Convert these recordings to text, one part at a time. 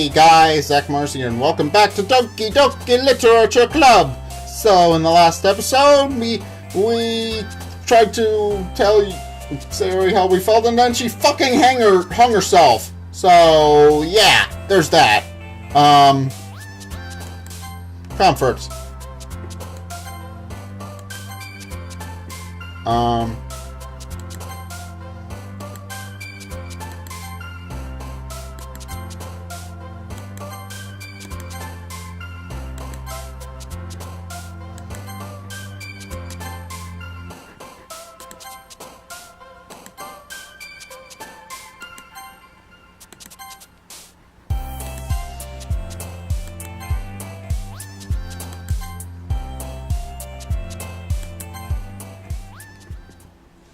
Hey guys, Zack here, and welcome back to Doki Doki Literature Club. So in the last episode, we tried to tell Yuri how we felt, and then she fucking hung herself. So yeah, there's that. Comforts.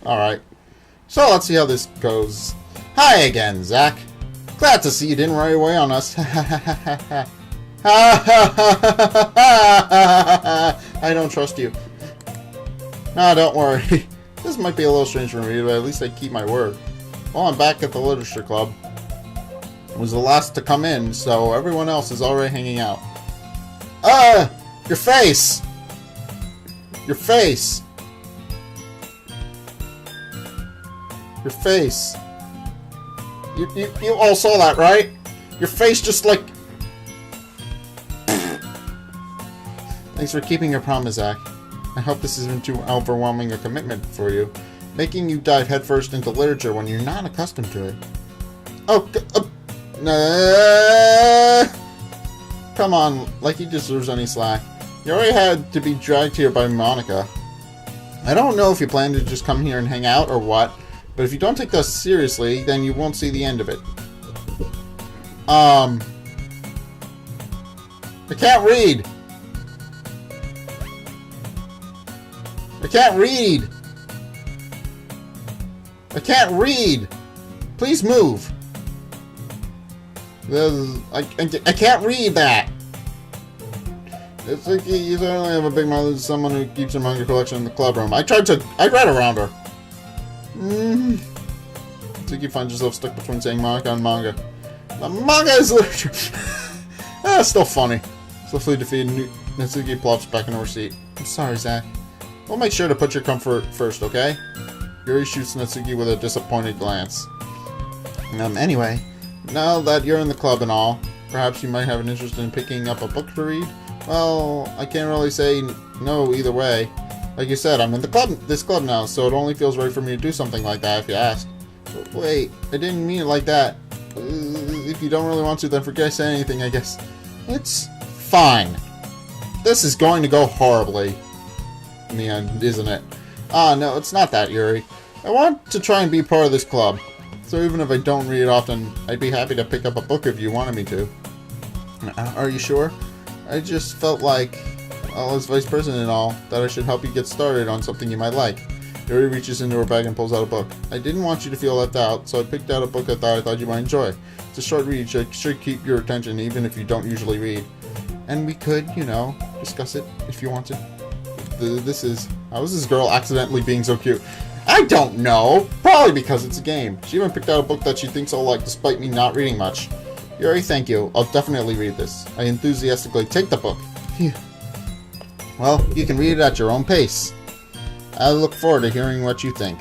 Alright, so let's see how this goes. Hi again, Zack. Glad to see you didn't run away on us. I don't trust you. No, don't worry. This might be a little strange for me, but at least I keep my word. Well, I'm back at the Literature Club. I was the last to come in, so everyone else is already hanging out. Your face! Your face! Your face. You all saw that, right? Your face just like... Thanks for keeping your promise, Zack. I hope this isn't too overwhelming a commitment for you. Making you dive headfirst into literature when you're not accustomed to it. Oh, come on, like he deserves any slack. You already had to be dragged here by Monika. I don't know if you plan to just come here and hang out or what, but if you don't take this seriously, then you won't see the end of it. I can't read. I can't read. I can't read. Please move. I can't read that. It's like you certainly have a big mouth as someone who keeps her manga collection in the club room. I read around her. Natsuki finds herself stuck between saying manga and manga. The manga is literature. Still funny. Swiftly defeated, Natsuki plops back into her seat. I'm sorry, Zack. We'll make sure to put your comfort first, okay? Yuri shoots Natsuki with a disappointed glance. Anyway, now that you're in the club and all, perhaps you might have an interest in picking up a book to read? Well, I can't really say no either way. Like you said, I'm in this club now, so it only feels right for me to do something like that if you ask. But wait, I didn't mean it like that. If you don't really want to, then forget saying anything, I guess. It's fine. This is going to go horribly in the end, isn't it? No, it's not that, Yuri. I want to try and be part of this club. So even if I don't read it often, I'd be happy to pick up a book if you wanted me to. Are you sure? I just felt like, well, as vice president and all, that I should help you get started on something you might like. Yuri reaches into her bag and pulls out a book. I didn't want you to feel left out, so I picked out a book I thought you might enjoy. It's a short read, so it should keep your attention even if you don't usually read. And we could, discuss it if you wanted. How is this girl accidentally being so cute? I don't know! Probably because it's a game. She even picked out a book that she thinks I'll like despite me not reading much. Yuri, thank you. I'll definitely read this. I enthusiastically take the book. Phew. Well, you can read it at your own pace. I look forward to hearing what you think.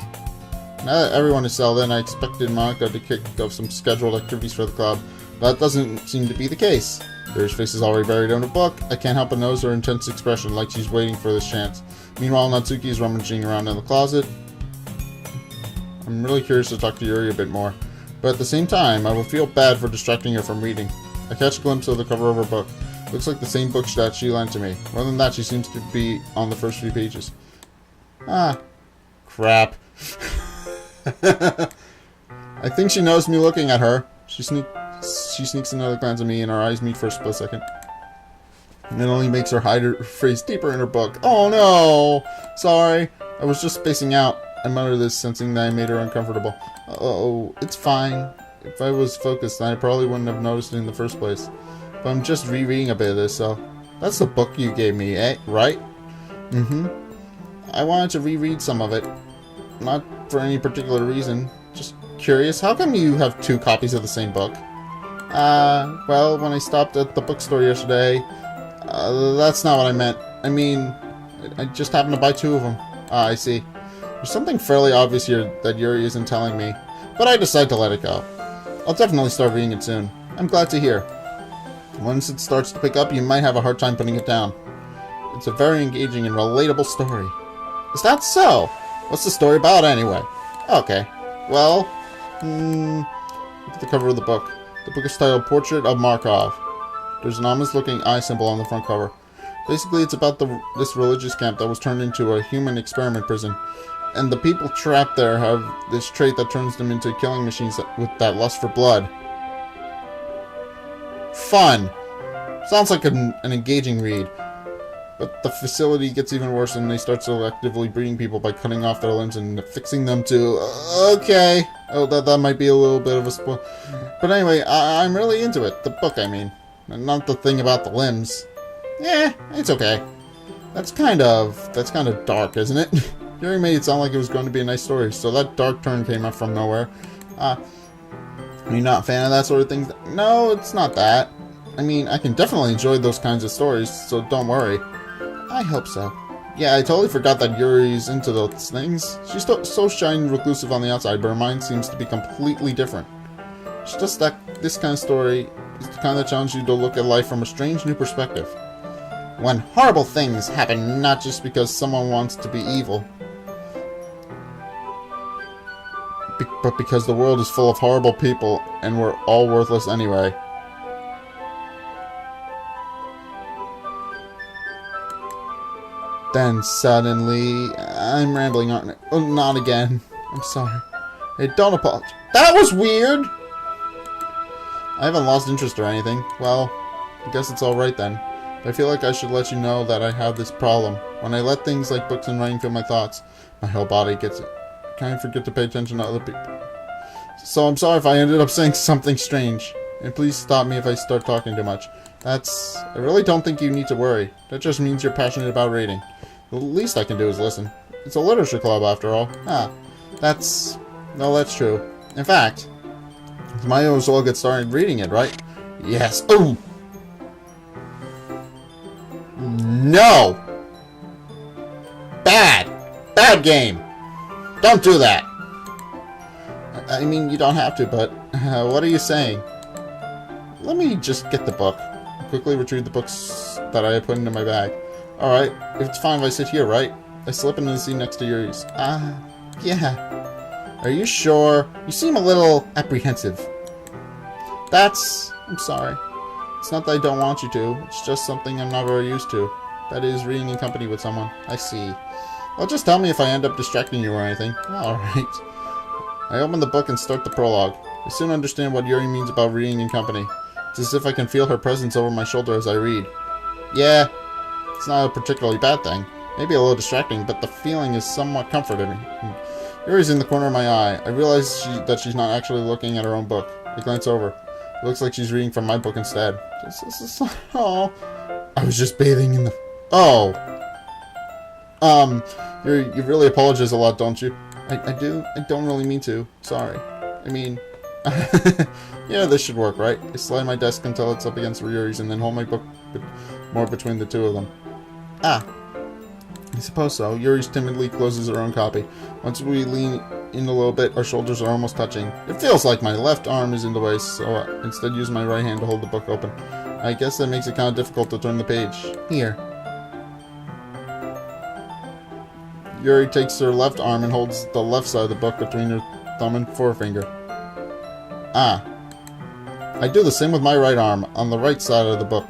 Now that everyone is settled in, I expected Monika to kick off some scheduled activities for the club, but that doesn't seem to be the case. Yuri's face is already buried in a book. I can't help but notice her intense expression, like she's waiting for this chance. Meanwhile, Natsuki is rummaging around in the closet. I'm really curious to talk to Yuri a bit more, but at the same time, I will feel bad for distracting her from reading. I catch a glimpse of the cover of her book. Looks like the same book that she lent to me. More than that, she seems to be on the first few pages. Ah, crap. I think she knows me looking at her. She sneaks another glance at me and our eyes meet for a split second. And it only makes her hide her face deeper in her book. Oh no! Sorry. I was just spacing out. I muttered this, sensing that I made her uncomfortable. Oh, it's fine. If I was focused, then I probably wouldn't have noticed it in the first place. But I'm just rereading a bit of this, so... That's the book you gave me, right? Mm-hmm. I wanted to reread some of it. Not for any particular reason. Just curious, how come you have 2 copies of the same book? Well, when I stopped at the bookstore yesterday, that's not what I meant. I mean, I just happened to buy 2 of them. I see. There's something fairly obvious here that Yuri isn't telling me, but I decided to let it go. I'll definitely start reading it soon. I'm glad to hear. Once it starts to pick up, you might have a hard time putting it down. It's a very engaging and relatable story. Is that so? What's the story about, anyway? Okay. Well, look at the cover of the book. The book is titled Portrait of Markov. There's an ominous-looking eye symbol on the front cover. Basically, it's about this religious camp that was turned into a human experiment prison. And the people trapped there have this trait that turns them into killing machines with that lust for blood. Fun! Sounds like an engaging read. But the facility gets even worse and they start selectively breeding people by cutting off their limbs and fixing them to... okay. Oh, that might be a little bit of a spoil. But anyway, I'm really into it. The book, I mean. And not the thing about the limbs. Yeah, it's okay. That's kind of dark, isn't it? Yuri made it sound like it was going to be a nice story, so that dark turn came up from nowhere. Are you not a fan of that sort of thing? No, it's not that. I mean, I can definitely enjoy those kinds of stories, so don't worry. I hope so. Yeah, I totally forgot that Yuri's into those things. She's so shy and reclusive on the outside, but her mind seems to be completely different. It's just that this kind of story is the kind that challenges you to look at life from a strange new perspective. When horrible things happen not just because someone wants to be evil, but because the world is full of horrible people and we're all worthless anyway. Then suddenly... I'm rambling, aren't I? Oh, not again. I'm sorry. Hey, don't apologize. That was weird! I haven't lost interest or anything. Well, I guess it's alright then. But I feel like I should let you know that I have this problem. When I let things like books and writing fill my thoughts, my whole body gets it. I kind of forget to pay attention to other people. So I'm sorry if I ended up saying something strange. And please stop me if I start talking too much. I really don't think you need to worry. That just means you're passionate about reading. The least I can do is listen. It's a literature club after all. That's true. In fact, you might as well get started reading it, right? Yes. Ooh! No! Bad game! Don't do that! I mean, you don't have to, but what are you saying? Let me just get the book. Quickly retrieve the books that I had put into my bag. Alright, if it's fine if I sit here, right? I slip into the seat next to Yuri's. Yeah. Are you sure? You seem a little apprehensive. I'm sorry. It's not that I don't want you to. It's just something I'm not very used to. That is, reading in company with someone. I see. Well, just tell me if I end up distracting you or anything. Alright. I open the book and start the prologue. I soon understand what Yuri means about reading in company. It's as if I can feel her presence over my shoulder as I read. Yeah, it's not a particularly bad thing. Maybe a little distracting, but the feeling is somewhat comforting. Yuri's in the corner of my eye. I realize that she's not actually looking at her own book. I glance over. It looks like she's reading from my book instead. Oh, I was just bathing in the... Oh. You really apologize a lot, don't you? I do. I don't really mean to. Sorry. I mean... yeah, this should work, right? I slide my desk until it's up against Yuri's and then hold my book more between the two of them. I suppose so. Yuri's timidly closes her own copy. Once we lean in a little bit, our shoulders are almost touching. It feels like my left arm is in the way, so I instead use my right hand to hold the book open. I guess that makes it kind of difficult to turn the page. Here. Yuri takes her left arm and holds the left side of the book between her thumb and forefinger. I do the same with my right arm, on the right side of the book.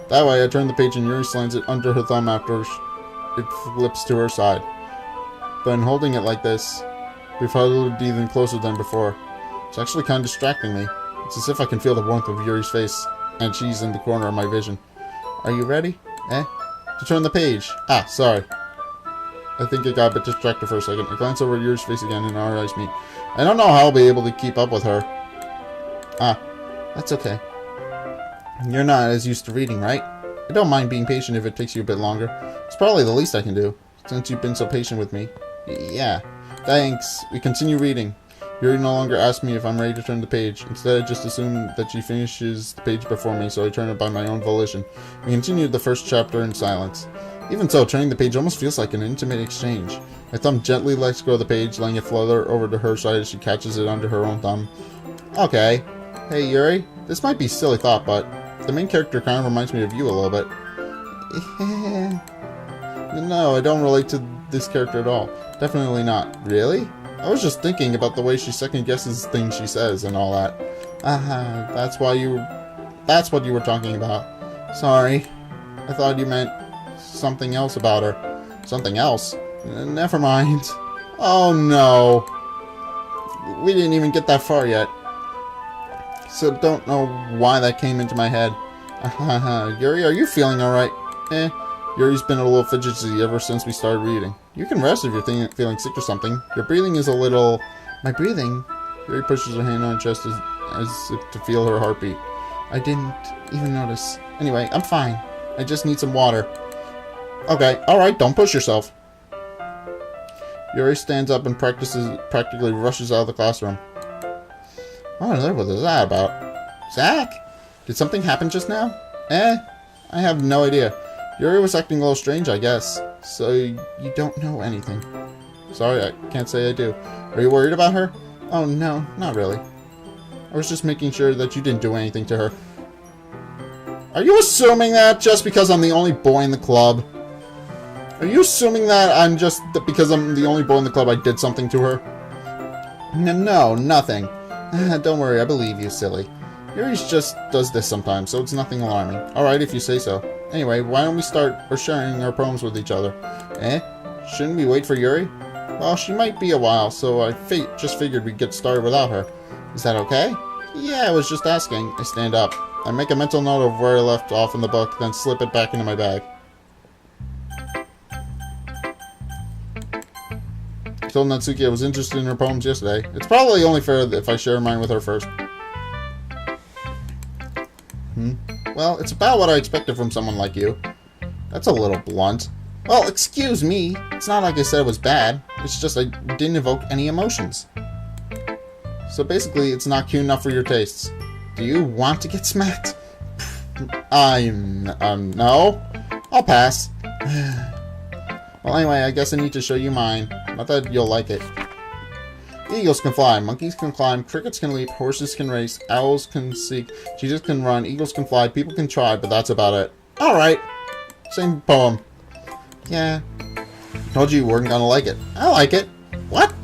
That way I turn the page and Yuri slams it under her thumb after it flips to her side. But in holding it like this, we've huddled even closer than before. It's actually kind of distracting me. It's as if I can feel the warmth of Yuri's face, and she's in the corner of my vision. Are you ready? To turn the page. Sorry. I think I got a bit distracted for a second. I glance over at Yuri's face again and our eyes meet. I don't know how I'll be able to keep up with her. That's okay. You're not as used to reading, right? I don't mind being patient if it takes you a bit longer. It's probably the least I can do, since you've been so patient with me. Yeah. Thanks. We continue reading. Yuri no longer asks me if I'm ready to turn the page. Instead, I just assume that she finishes the page before me, so I turn it by my own volition. We continued the first chapter in silence. Even so, turning the page almost feels like an intimate exchange. My thumb gently lets go of the page, letting it flutter over to her side as she catches it under her own thumb. Okay. Hey, Yuri. This might be a silly thought, but the main character kind of reminds me of you a little bit. No, I don't relate to this character at all. Definitely not. Really? I was just thinking about the way she second-guesses things she says and all that. That's what you were talking about. Sorry. I thought you meant something else about her. Something else? Never mind. Oh no. We didn't even get that far yet. So don't know why that came into my head. Yuri, are you feeling alright? Yuri's been a little fidgety ever since we started reading. You can rest if you're feeling sick or something. Your breathing is a little... My breathing? Yuri pushes her hand on her chest as if to feel her heartbeat. I didn't even notice. Anyway, I'm fine. I just need some water. Okay, alright, don't push yourself. Yuri stands up and practically rushes out of the classroom. What is that about? Zack? Did something happen just now? I have no idea. Yuri was acting a little strange, I guess. So, you don't know anything. Sorry, I can't say I do. Are you worried about her? Oh, no, not really. I was just making sure that you didn't do anything to her. Are you assuming that just because I'm the only boy in the club? Are you assuming that because I'm the only boy in the club I did something to her? No, nothing. Don't worry, I believe you, silly. Yuri just does this sometimes, so it's nothing alarming. Alright, if you say so. Anyway, why don't we start sharing our poems with each other? Shouldn't we wait for Yuri? Well, she might be a while, so I just figured we'd get started without her. Is that okay? Yeah, I was just asking. I stand up. I make a mental note of where I left off in the book, then slip it back into my bag. I told Natsuki I was interested in her poems yesterday. It's probably only fair if I share mine with her first. Well, it's about what I expected from someone like you. That's a little blunt. Well, excuse me. It's not like I said it was bad. It's just I didn't evoke any emotions. So basically, it's not cute enough for your tastes. Do you want to get smacked? No. I'll pass. Well, anyway, I guess I need to show you mine. Not that you'll like it. Eagles can fly, monkeys can climb, crickets can leap, horses can race, owls can seek, cheetahs can run, eagles can fly, people can try, but that's about it. Alright. Same poem. Yeah. Told you weren't gonna like it. I like it. What?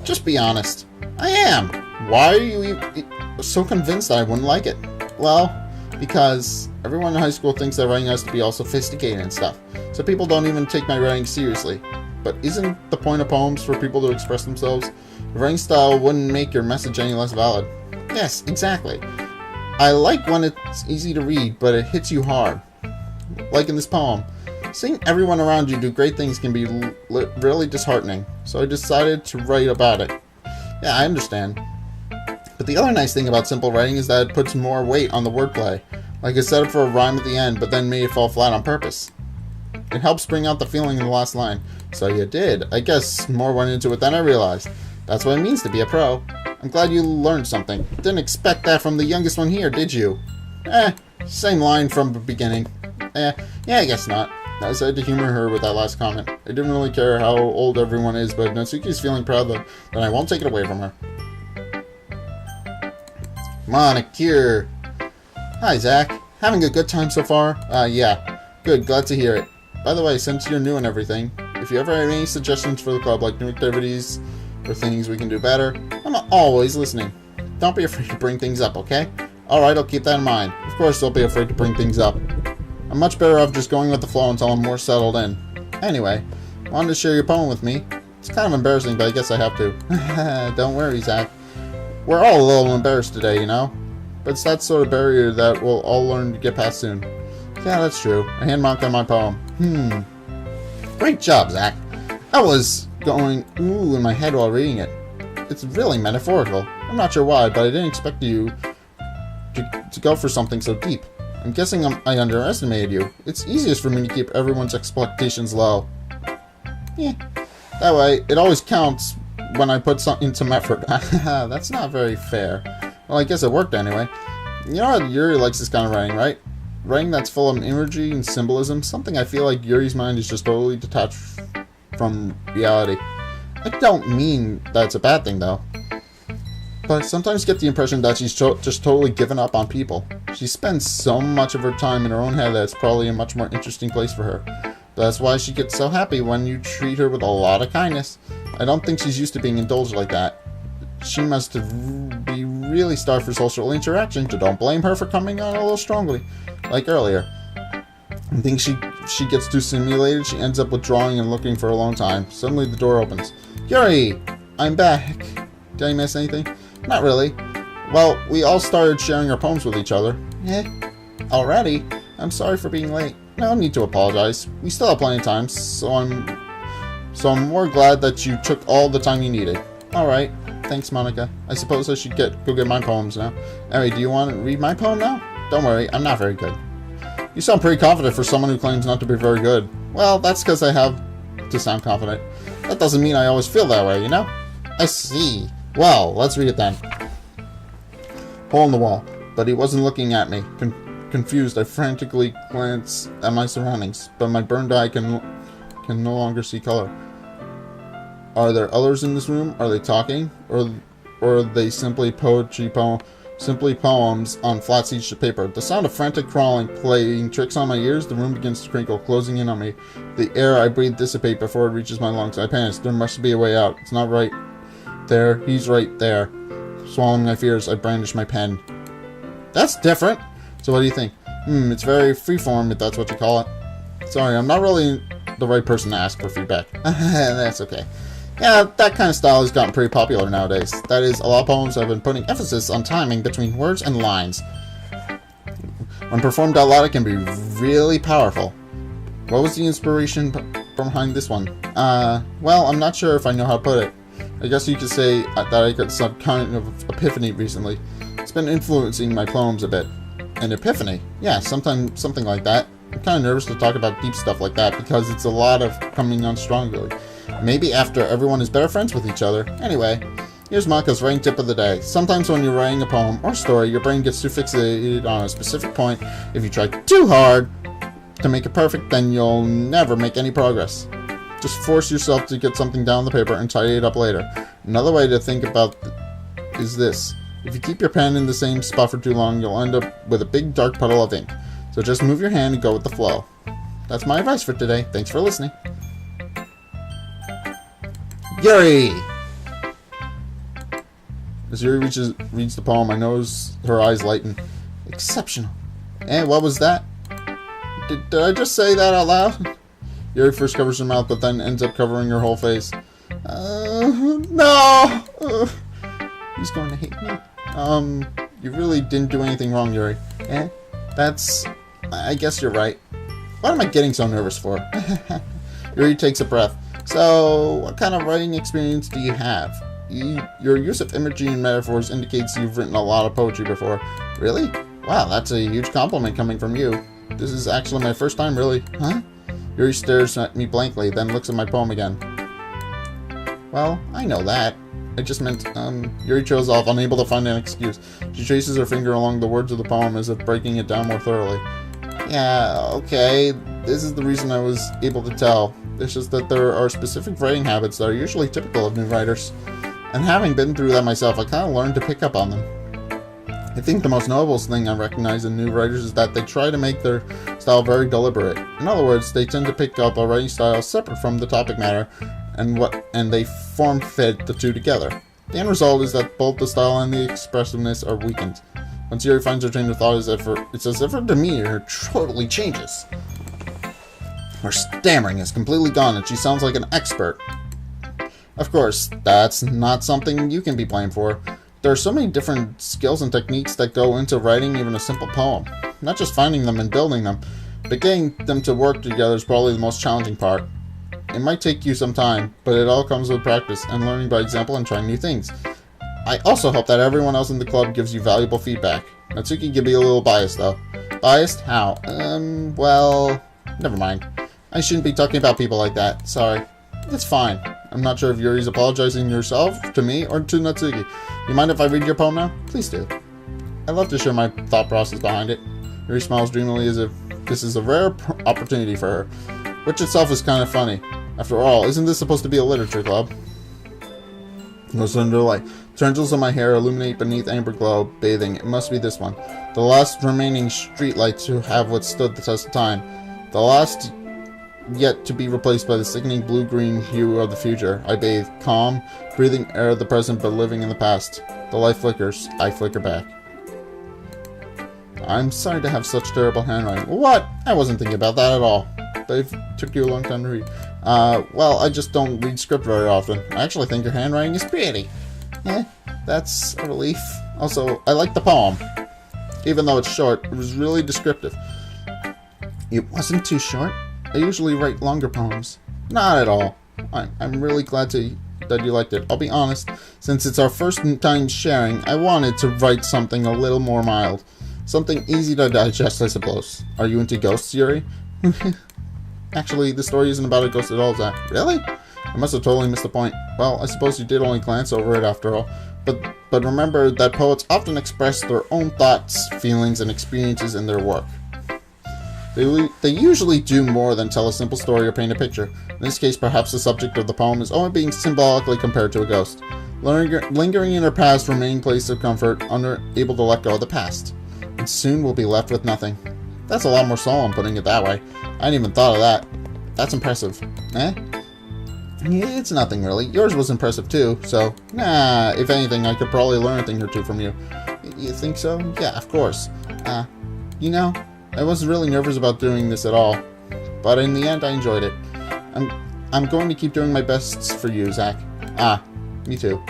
Just be honest. I am. Why are you so convinced that I wouldn't like it? Well, because everyone in high school thinks that writing has to be all sophisticated and stuff, so people don't even take my writing seriously. But isn't the point of poems for people to express themselves? Your writing style wouldn't make your message any less valid. Yes, exactly. I like when it's easy to read, but it hits you hard. Like in this poem. Seeing everyone around you do great things can be really disheartening, so I decided to write about it. Yeah, I understand. But the other nice thing about simple writing is that it puts more weight on the wordplay. Like I set it for a rhyme at the end, but then made it fall flat on purpose. It helps bring out the feeling in the last line. So you did. I guess more went into it than I realized. That's what it means to be a pro. I'm glad you learned something. Didn't expect that from the youngest one here, did you? Same line from the beginning. Yeah, I guess not. I decided to humor her with that last comment. I didn't really care how old everyone is, but Natsuki's feeling proud that I won't take it away from her. Monika. Hi, Zack. Having a good time so far? Yeah. Good, glad to hear it. By the way, since you're new and everything, if you ever have any suggestions for the club, like new activities or things we can do better, I'm always listening. Don't be afraid to bring things up, okay? Alright, I'll keep that in mind. Of course, don't be afraid to bring things up. I'm much better off just going with the flow until I'm more settled in. Anyway, wanted to share your poem with me. It's kind of embarrassing, but I guess I have to. Don't worry, Zack. We're all a little embarrassed today, you know? But it's that sort of barrier that we'll all learn to get past soon. Yeah, that's true. I hand Monika my poem. Great job, Zack. I was going ooh in my head while reading it. It's really metaphorical. I'm not sure why, but I didn't expect you to go for something so deep. I'm guessing I underestimated you. It's easiest for me to keep everyone's expectations low. Yeah. That way, it always counts when I put in some effort. That's not very fair. Well, I guess it worked anyway. You know how Yuri likes this kind of writing, right? Writing that's full of imagery and symbolism. Something I feel like Yuri's mind is just totally detached from reality. I don't mean that's a bad thing, though. But I sometimes get the impression that she's just totally given up on people. She spends so much of her time in her own head that it's probably a much more interesting place for her. That's why she gets so happy when you treat her with a lot of kindness. I don't think she's used to being indulged like that. She must be really starved for social interaction, so don't blame her for coming on a little strongly, like earlier. I think she gets too stimulated, she ends up withdrawing and looking for a long time. Suddenly the door opens. Yuri! I'm back. Did I miss anything? Not really. Well, we all started sharing our poems with each other. Already? I'm sorry for being late. No need to apologize. We still have plenty of time, so I'm more glad that you took all the time you needed. Alright. Thanks, Monika. I suppose I should go get my poems now. Anyway, do you want to read my poem now? Don't worry, I'm not very good. You sound pretty confident for someone who claims not to be very good. Well, that's because I have to sound confident. That doesn't mean I always feel that way, you know? I see. Well, let's read it then. Hole in the wall. But he wasn't looking at me. Confused, I frantically glanced at my surroundings, but my burned eye can no longer see color. Are there others in this room? Are they talking? Or are they simply poems on flat sheets of paper? The sound of frantic crawling, playing tricks on my ears, the room begins to crinkle, closing in on me. The air I breathe dissipates before it reaches my lungs. I panic. There must be a way out. It's not right there. He's right there. Swallowing my fears, I brandish my pen. That's different. So what do you think? It's very freeform, if that's what you call it. Sorry, I'm not really the right person to ask for feedback. That's okay. Yeah, that kind of style has gotten pretty popular nowadays. That is, a lot of poems have been putting emphasis on timing between words and lines. When performed out loud, it can be really powerful. What was the inspiration behind this one? Well, I'm not sure if I know how to put it. I guess you could say that I got some kind of epiphany recently. It's been influencing my poems a bit. An epiphany? Yeah, something like that. I'm kind of nervous to talk about deep stuff like that because it's a lot of coming on strongly. Maybe after everyone is better friends with each other. Anyway, here's Monika's writing tip of the day. Sometimes when you're writing a poem or story, your brain gets too fixated on a specific point. If you try too hard to make it perfect, then you'll never make any progress. Just force yourself to get something down on the paper and tidy it up later. Another way to think about is this. If you keep your pen in the same spot for too long, you'll end up with a big dark puddle of ink. So just move your hand and go with the flow. That's my advice for today. Thanks for listening. Yuri! As Yuri reads the poem, I notice her eyes lighten. Exceptional. And what was that? Did I just say that out loud? Yuri first covers her mouth, but then ends up covering her whole face. No! He's going to hate me. You really didn't do anything wrong, Yuri. I guess you're right. What am I getting so nervous for? Yuri takes a breath. So, what kind of writing experience do you have? Your use of imagery and metaphors indicates you've written a lot of poetry before. Really? Wow, that's a huge compliment coming from you. This is actually my first time, really. Huh? Yuri stares at me blankly, then looks at my poem again. Well, I know that. I just meant, Yuri trails off, unable to find an excuse. She traces her finger along the words of the poem as if breaking it down more thoroughly. Yeah, okay, this is the reason I was able to tell. It's just that there are specific writing habits that are usually typical of new writers. And having been through that myself, I kind of learned to pick up on them. I think the most notable thing I recognize in new writers is that they try to make their style very deliberate. In other words, they tend to pick up a writing style separate from the topic matter, and they form-fit the two together. The end result is that both the style and the expressiveness are weakened. Once Yuri finds her train of thought, it's as if her demeanor totally changes. Her stammering is completely gone, and she sounds like an expert. Of course, that's not something you can be blamed for. There are so many different skills and techniques that go into writing even a simple poem. Not just finding them and building them, but getting them to work together is probably the most challenging part. It might take you some time, but it all comes with practice and learning by example and trying new things. I also hope that everyone else in the club gives you valuable feedback. Natsuki can be a little biased, though. Biased? How? Well, never mind. I shouldn't be talking about people like that. Sorry. It's fine. I'm not sure if Yuri's apologizing to herself, to me, or to Natsuki. You mind if I read your poem now? Please do. I'd love to share my thought process behind it. Yuri smiles dreamily as if this is a rare opportunity for her, which itself is kind of funny. After all, isn't this supposed to be a literature club? No slender light. Tendrils of my hair illuminate beneath amber glow, bathing. It must be this one. The last remaining streetlights who have withstood the test of time. The last yet to be replaced by the sickening blue-green hue of the future. I bathe, calm, breathing air of the present but living in the past. The light flickers. I flicker back. I'm sorry to have such terrible handwriting. What? I wasn't thinking about that at all. But it took you a long time to read. Well, I just don't read script very often. I actually think your handwriting is pretty. That's a relief. Also, I like the poem. Even though it's short, it was really descriptive. It wasn't too short. I usually write longer poems. Not at all. I'm really glad that you liked it. I'll be honest, since it's our first time sharing, I wanted to write something a little more mild. Something easy to digest, I suppose. Are you into ghosts, Yuri? Actually, the story isn't about a ghost at all, Zack. Really? I must have totally missed the point. Well, I suppose you did only glance over it after all. But remember that poets often express their own thoughts, feelings, and experiences in their work. They usually do more than tell a simple story or paint a picture. In this case, perhaps the subject of the poem is only being symbolically compared to a ghost. Lingering in her past, remaining place of comfort, unable to let go of the past. And soon we'll be left with nothing. That's a lot more solemn, putting it that way. I hadn't even thought of that. That's impressive. Eh? Yeah, it's nothing really. Yours was impressive too, so... Nah, if anything, I could probably learn a thing or two from you. You think so? Yeah, of course. You know, I wasn't really nervous about doing this at all. But in the end, I enjoyed it. I'm going to keep doing my best for you, Zack. Me too.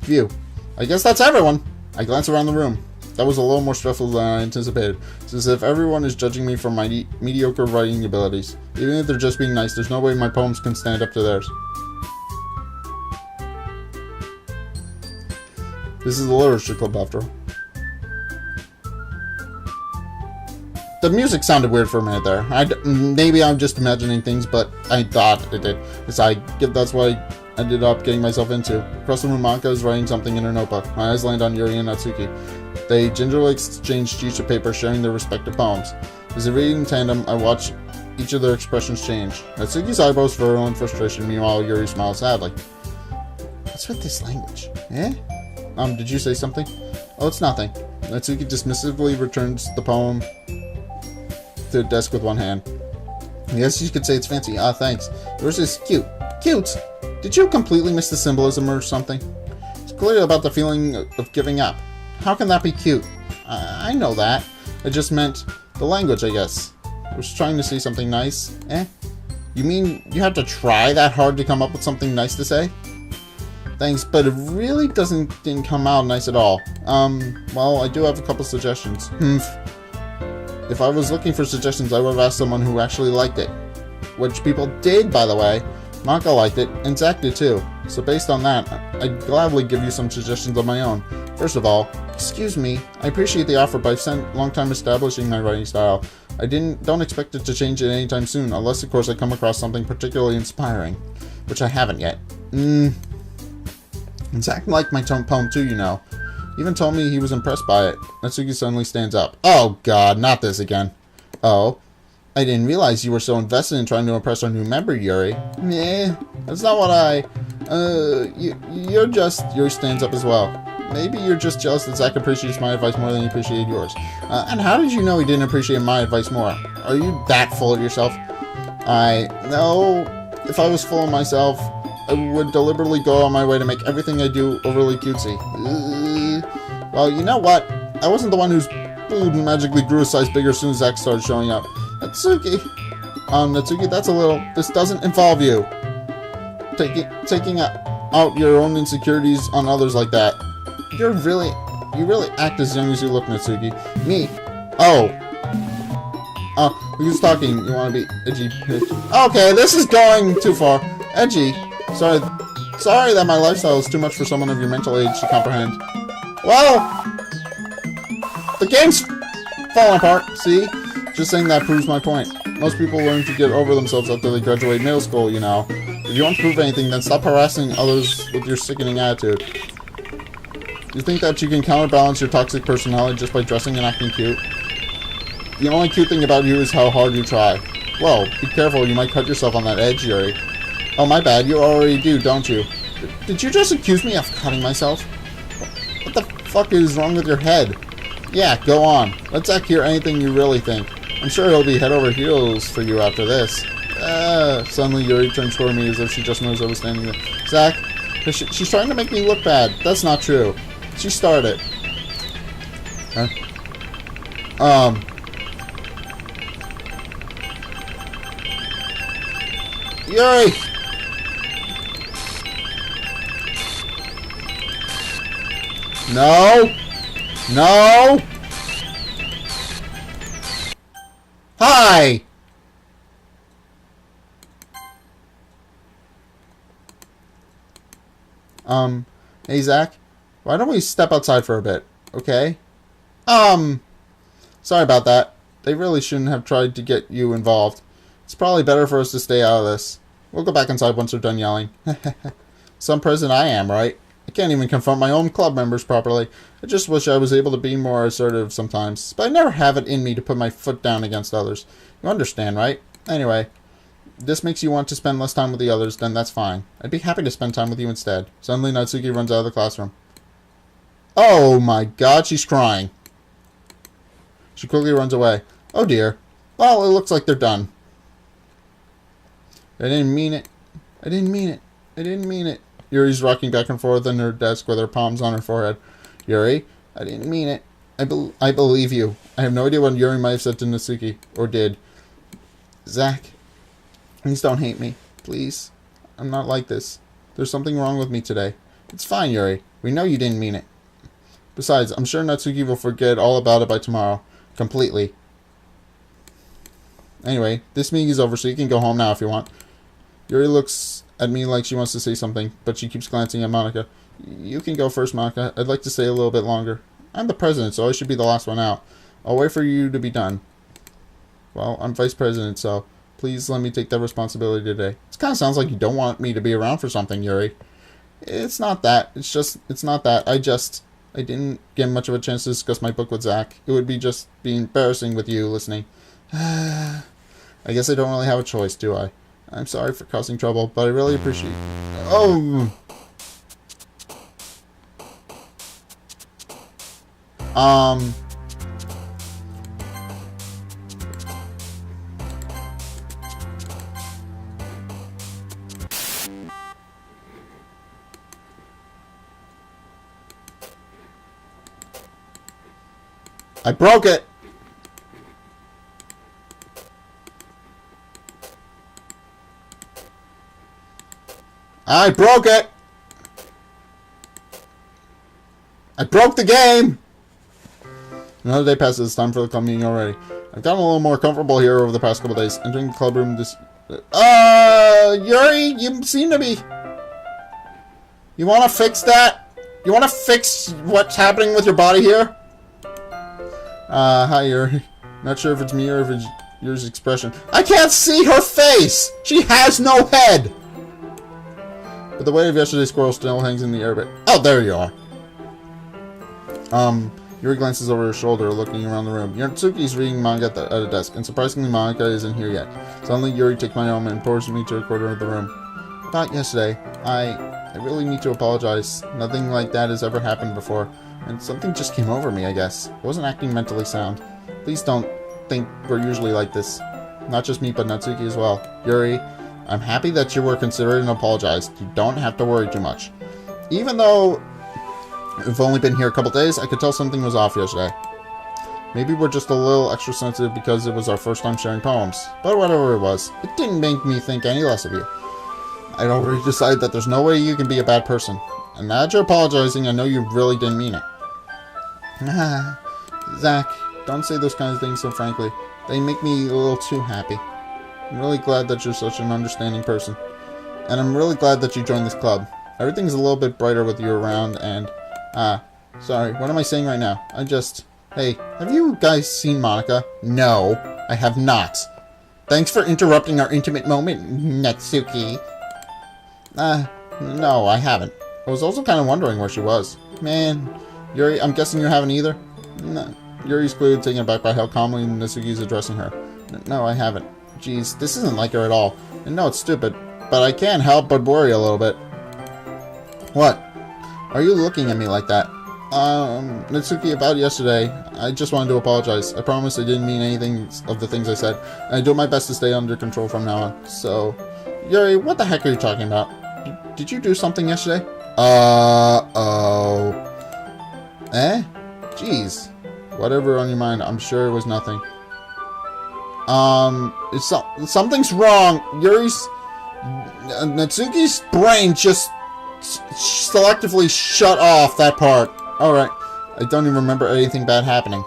Phew. I guess that's everyone! I glance around the room. That was a little more stressful than I anticipated. It's as if everyone is judging me for my mediocre writing abilities. Even if they're just being nice, there's no way my poems can stand up to theirs. This is the literature club, after all. The music sounded weird for a minute there. Maybe I'm just imagining things, but I thought it did. That's why I ended up getting myself into. Across the room, Monika is writing something in her notebook. My eyes land on Yuri and Natsuki. They gingerly exchange sheets of paper, sharing their respective poems. As they read in tandem, I watch each of their expressions change. Natsuki's eyebrows furrow in frustration, meanwhile Yuri smiles sadly. What's with this language? Eh? Did you say something? Oh, it's nothing. Natsuki dismissively returns the poem to the desk with one hand. I guess you could say it's fancy. Thanks. Yours is cute. Cute? Did you completely miss the symbolism or something? It's clearly about the feeling of giving up. How can that be cute? I know that. I just meant the language, I guess. I was trying to say something nice. Eh? You mean you had to try that hard to come up with something nice to say? Thanks, but it really didn't come out nice at all. Well, I do have a couple suggestions. If I was looking for suggestions, I would have asked someone who actually liked it. Which people did, by the way. Monika liked it, and Zack did too. So based on that, I'd gladly give you some suggestions of my own. First of all, excuse me, I appreciate the offer, but I've spent a long time establishing my writing style. I don't expect it to change it anytime soon, unless of course I come across something particularly inspiring. Which I haven't yet. And Zack liked my poem too, you know. Even told me he was impressed by it. Natsuki suddenly stands up. Oh god, not this again. Oh. I didn't realize you were so invested in trying to impress our new member, Yuri. Nah, that's not what Yuri stands up as well. Maybe you're just jealous that Zack appreciates my advice more than he appreciated yours. And how did you know he didn't appreciate my advice more? Are you that full of yourself? No. If I was full of myself, I would deliberately go on my way to make everything I do overly cutesy. Well, you know what? I wasn't the one whose boob magically grew a size bigger as soon as Zack started showing up. Natsuki, that's a little... This doesn't involve you. Taking out your own insecurities on others like that. You really act as young as you look, Natsuki. Me? Oh. Who's talking? You want to be edgy? Okay, this is going too far. Edgy? Sorry that my lifestyle is too much for someone of your mental age to comprehend. Well, the game's falling apart, see? Just saying that proves my point. Most people learn to get over themselves after they graduate middle school, you know. If you want to prove anything, then stop harassing others with your sickening attitude. You think that you can counterbalance your toxic personality just by dressing and acting cute? The only cute thing about you is how hard you try. Well, be careful, you might cut yourself on that edge, Yuri. Oh, my bad, you already do, don't you? Did you just accuse me of cutting myself? What the fuck is wrong with your head? Yeah, go on. Let Zack hear anything you really think. I'm sure he'll be head over heels for you after this. Suddenly Yuri turned toward me as if she just knows I was standing there. Zack, she's trying to make me look bad. That's not true. She started. Huh? Yuri! No! No! Hi! Hey Zack, why don't we step outside for a bit, okay? Sorry about that. They really shouldn't have tried to get you involved. It's probably better for us to stay out of this. We'll go back inside once we're done yelling. Some president I am, right? I can't even confront my own club members properly. I just wish I was able to be more assertive sometimes. But I never have it in me to put my foot down against others. You understand, right? Anyway, this makes you want to spend less time with the others, then that's fine. I'd be happy to spend time with you instead. Suddenly, Natsuki runs out of the classroom. Oh my god, she's crying. She quickly runs away. Oh dear. Well, it looks like they're done. I didn't mean it. I didn't mean it. I didn't mean it. Yuri's rocking back and forth on her desk with her palms on her forehead. Yuri, I didn't mean it. I believe you. I have no idea what Yuri might have said to Natsuki. Or did. Zack, please don't hate me. Please. I'm not like this. There's something wrong with me today. It's fine, Yuri. We know you didn't mean it. Besides, I'm sure Natsuki will forget all about it by tomorrow. Completely. Anyway, this meeting is over, so you can go home now if you want. Yuri looks at me like she wants to say something, but she keeps glancing at Monika. You can go first, Monika. I'd like to stay a little bit longer. I'm the president, so I should be the last one out. I'll wait for you to be done. Well, I'm vice president, so please let me take that responsibility today. It kind of sounds like you don't want me to be around for something, Yuri. It's not that. It's not that. I didn't get much of a chance to discuss my book with Zack. It would be just be embarrassing with you listening. I guess I don't really have a choice, do I? I'm sorry for causing trouble, but I really appreciate... Oh! I broke it! I broke it! I broke the game! Another day passes. It's time for the club meeting already. I've gotten a little more comfortable here over the past couple days. Entering the club room this... Yuri, you seem to be... You want to fix that? You want to fix what's happening with your body here? Hi, Yuri. Not sure if it's me or if it's Yuri's expression. I can't see her face! She has no head! But the weight of yesterday's squirrel still hangs in the air a bit. Oh, there you are. Yuri glances over her shoulder, looking around the room. Natsuki's reading manga at a desk, and surprisingly, Monika isn't here yet. Suddenly, Yuri takes my arm and pours me to a corner of the room. About yesterday, I really need to apologize. Nothing like that has ever happened before, and something just came over me, I guess. I wasn't acting mentally sound. Please don't think we're usually like this. Not just me, but Natsuki as well. Yuri, I'm happy that you were considerate and apologized. You don't have to worry too much. Even though we've only been here a couple days, I could tell something was off yesterday. Maybe we're just a little extra sensitive because it was our first time sharing poems. But whatever it was, it didn't make me think any less of you. I'd already decided that there's no way you can be a bad person. And now that you're apologizing, I know you really didn't mean it. Zack, don't say those kinds of things so frankly. They make me a little too happy. I'm really glad that you're such an understanding person. And I'm really glad that you joined this club. Everything's a little bit brighter with you around and... sorry, what am I saying right now? Hey, have you guys seen Monika? No, I have not. Thanks for interrupting our intimate moment, Natsuki. No, I haven't. I was also kind of wondering where she was. Man, Yuri, I'm guessing you haven't either? No. Yuri's clearly taken aback by how calmly Natsuki's addressing her. No, I haven't. Jeez, this isn't like her at all. And no, it's stupid. But I can't help but worry a little bit. What? Are you looking at me like that? Natsuki, about yesterday, I just wanted to apologize. I promise I didn't mean anything of the things I said. And I do my best to stay under control from now on. So, Yuri, what the heck are you talking about? Did you do something yesterday? Uh-oh. Eh? Jeez. Whatever on your mind, I'm sure it was nothing. Something's wrong. Natsuki's brain just selectively shut off that part. Alright. I don't even remember anything bad happening.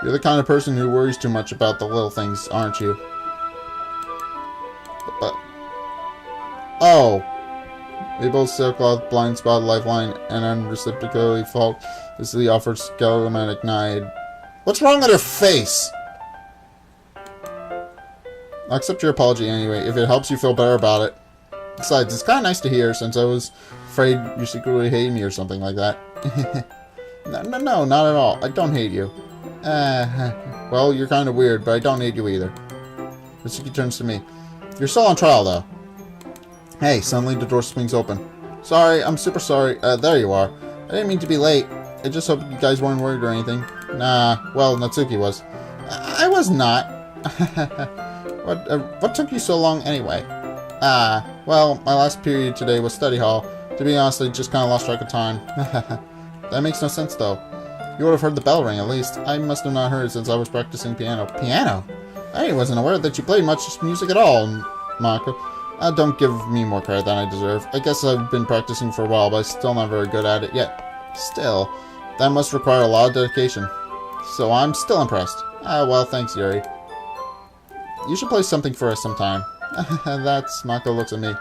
You're the kind of person who worries too much about the little things, aren't you? Oh. They both sailcloth, blind spot, lifeline, and unreciprocally fault. This is the offered schematic nide. What's wrong with her face? I'll accept your apology anyway, if it helps you feel better about it. Besides, it's kind of nice to hear, since I was afraid you secretly hated me or something like that. No, not at all. I don't hate you. Well, you're kind of weird, but I don't hate you either. Mitsuki turns to me. You're still on trial, though. Hey, suddenly the door swings open. Sorry, I'm super sorry. There you are. I didn't mean to be late. I just hope you guys weren't worried or anything. Nah, well, Natsuki was. I was not. What took you so long anyway? Well, my last period today was study hall. To be honest, I just kind of lost track of time. That makes no sense, though. You would have heard the bell ring, at least. I must have not heard it since I was practicing piano. Piano? I wasn't aware that you played much music at all, Monika. Don't give me more credit than I deserve. I guess I've been practicing for a while, but I'm still not very good at it yet. Still, that must require a lot of dedication. So I'm still impressed. Well, thanks, Yuri. You should play something for us sometime. That's... Monika looks at me.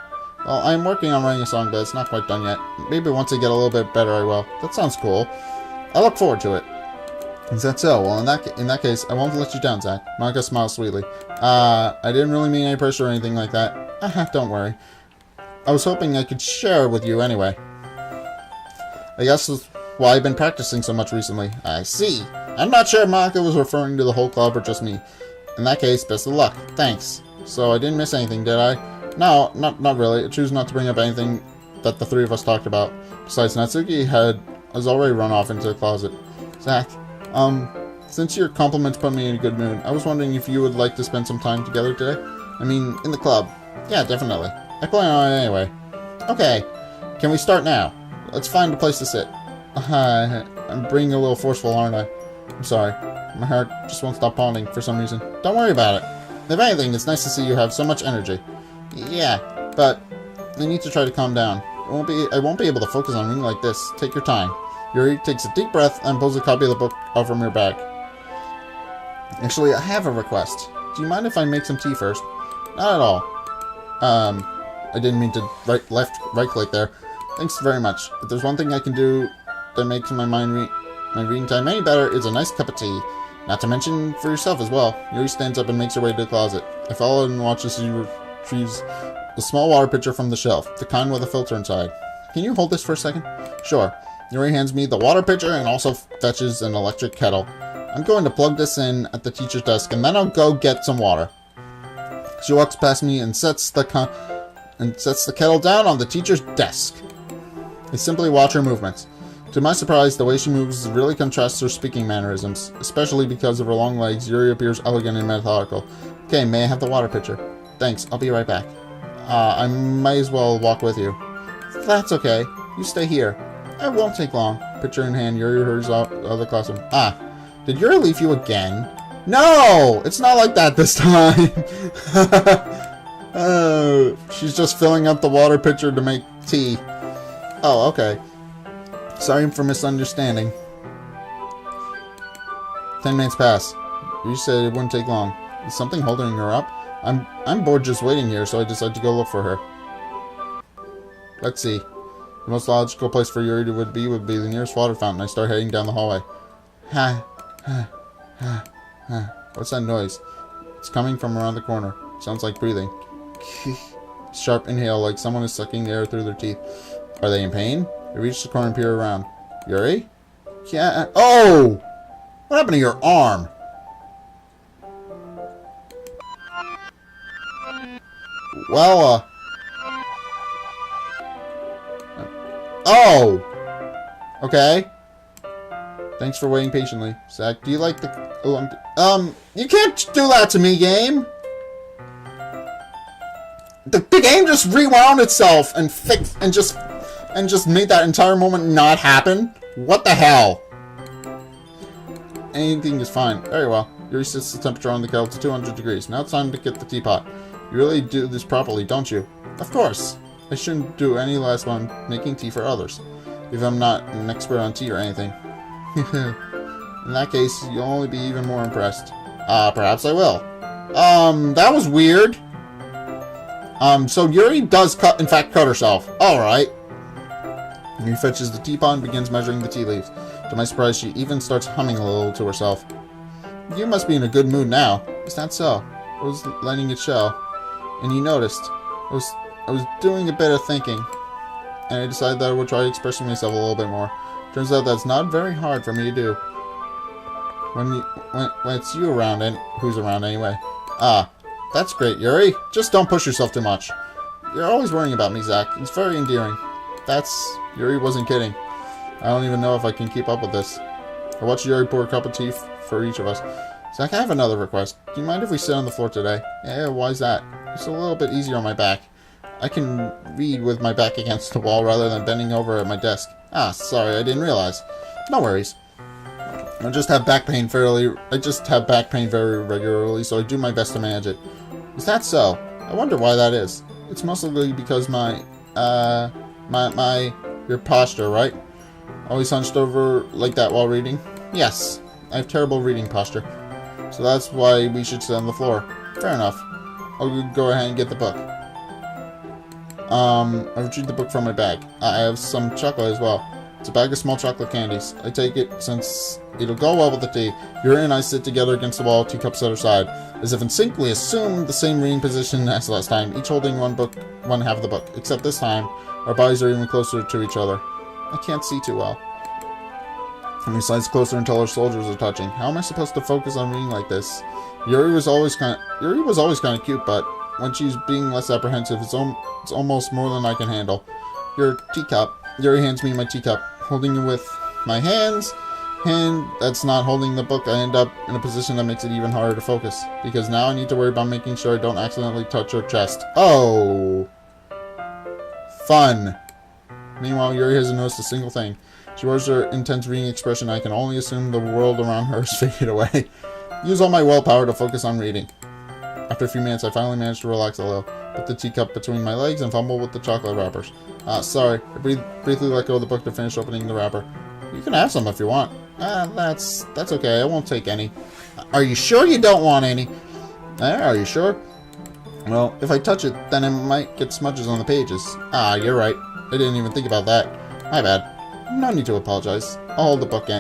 Well, I'm working on writing a song, but it's not quite done yet. Maybe once I get a little bit better, I will. That sounds cool. I look forward to it. Is that so? Well, in that case, I won't let you down, Zack. Monika smiles sweetly. I didn't really mean any pressure or anything like that. Don't worry. I was hoping I could share it with you anyway. I guess that's why I've been practicing so much recently. I see. I'm not sure if Monika was referring to the whole club or just me. In that case, best of luck. Thanks. So I didn't miss anything, did I? No, not really. I choose not to bring up anything that the three of us talked about. Besides, Natsuki has already run off into the closet. Zack, since your compliments put me in a good mood, I was wondering if you would like to spend some time together today? I mean, in the club. Yeah, definitely. I plan on it anyway. Okay. Can we start now? Let's find a place to sit. I'm being a little forceful, aren't I? I'm sorry. My heart just won't stop pounding for some reason. Don't worry about it. If anything, it's nice to see you have so much energy. Yeah, but I need to try to calm down. I won't be able to focus on reading like this. Take your time. Yuri takes a deep breath and pulls a copy of the book out from her bag. Actually, I have a request. Do you mind if I make some tea first? Not at all. I didn't mean to right click there. Thanks very much. If there's one thing I can do that makes my reading time any better, it's a nice cup of tea. Not to mention for yourself as well. Yuri stands up and makes her way to the closet. I follow and watch as she retrieves a small water pitcher from the shelf, the kind with a filter inside. Can you hold this for a second? Sure. Yuri hands me the water pitcher and also fetches an electric kettle. I'm going to plug this in at the teacher's desk and then I'll go get some water. She walks past me and sets the kettle down on the teacher's desk. I simply watch her movements. To my surprise, the way she moves really contrasts her speaking mannerisms, especially because of her long legs. Yuri appears elegant and methodical. Okay, may I have the water pitcher? Thanks, I'll be right back. I might as well walk with you. That's okay. You stay here. It won't take long. Pitcher in hand, Yuri hurries out of the classroom. Did Yuri leave you again? No! It's not like that this time! She's just filling up the water pitcher to make tea. Oh, okay. Sorry for misunderstanding. 10 minutes pass. You said it wouldn't take long. Is something holding her up? I'm bored just waiting here, so I decided to go look for her. Let's see. The most logical place for Yuri would be the nearest water fountain. I start heading down the hallway. What's that noise? It's coming from around the corner. Sounds like breathing. sharp inhale like someone is sucking the air through their teeth. Are they in pain? They reach the corner and peer around. Yuri? Yeah. Oh! What happened to your arm? Well, oh! Okay. Thanks for waiting patiently. Zack, do you like the... you can't do that to me, game! The game just rewound itself and fixed... and just made that entire moment not happen? What the hell? Anything is fine. Very well. Yuri sets the temperature on the kettle to 200 degrees. Now it's time to get the teapot. You really do this properly, don't you? Of course. I shouldn't do any less when I'm making tea for others. If I'm not an expert on tea or anything. In that case, you'll only be even more impressed. Perhaps I will. That was weird. So Yuri does in fact cut herself. Alright. He fetches the teapot and begins measuring the tea leaves. To my surprise, she even starts humming a little to herself. You must be in a good mood now. Is that so? I was letting it show. And you noticed. I was doing a bit of thinking. And I decided that I would try expressing myself a little bit more. Turns out that's not very hard for me to do. When it's you around, and who's around anyway. Ah, that's great, Yuri. Just don't push yourself too much. You're always worrying about me, Zack. It's very endearing. Yuri wasn't kidding. I don't even know if I can keep up with this. I watched Yuri pour a cup of tea for each of us. Zack, I have another request. Do you mind if we sit on the floor today? Yeah, why's that? It's a little bit easier on my back. I can read with my back against the wall rather than bending over at my desk. Ah, sorry, I didn't realize. No worries. I just have back pain very regularly, so I do my best to manage it. Is that so? I wonder why that is. It's mostly because your posture, right? Always hunched over like that while reading? Yes, I have terrible reading posture. So that's why we should sit on the floor. Fair enough. I'll go ahead and get the book. I retrieve the book from my bag. I have some chocolate as well. It's a bag of small chocolate candies. I take it since it'll go well with the tea. Yuri and I sit together against the wall, teacups at our side. As if in sync, we assume the same reading position as last time, each holding one half of the book. Except this time, our bodies are even closer to each other. I can't see too well. And we slides closer until our shoulders are touching. How am I supposed to focus on reading like this? Yuri was always kind of cute, but when she's being less apprehensive, it's almost more than I can handle. Your teacup. Yuri hands me my teacup. Holding it with my hand that's not holding the book, I end up in a position that makes it even harder to focus. Because now I need to worry about making sure I don't accidentally touch her chest. Oh! Fun. Meanwhile, Yuri hasn't noticed a single thing. She wears her intense reading expression. I can only assume the world around her is faded away. Use all my willpower to focus on reading. After a few minutes, I finally managed to relax a little. Put the teacup between my legs and fumble with the chocolate wrappers. Sorry. I briefly let go of the book to finish opening the wrapper. You can have some if you want. That's okay. I won't take any. Are you sure you don't want any? Are you sure? Well, if I touch it, then I might get smudges on the pages. You're right. I didn't even think about that. My bad. No need to apologize. I'll hold the book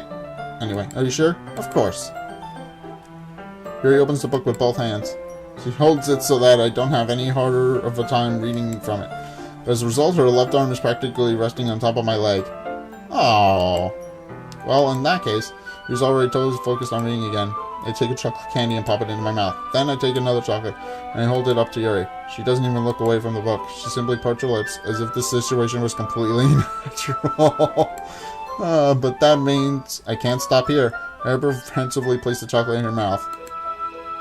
anyway. Are you sure? Of course. Yuri opens the book with both hands. She holds it so that I don't have any harder of a time reading from it. But as a result, her left arm is practically resting on top of my leg. Oh. Well, in that case, she's already totally focused on reading again. I take a chocolate candy and pop it into my mouth. Then I take another chocolate and I hold it up to Yuri. She doesn't even look away from the book. She simply parts her lips as if the situation was completely natural. But that means I can't stop here. I apprehensively place the chocolate in her mouth.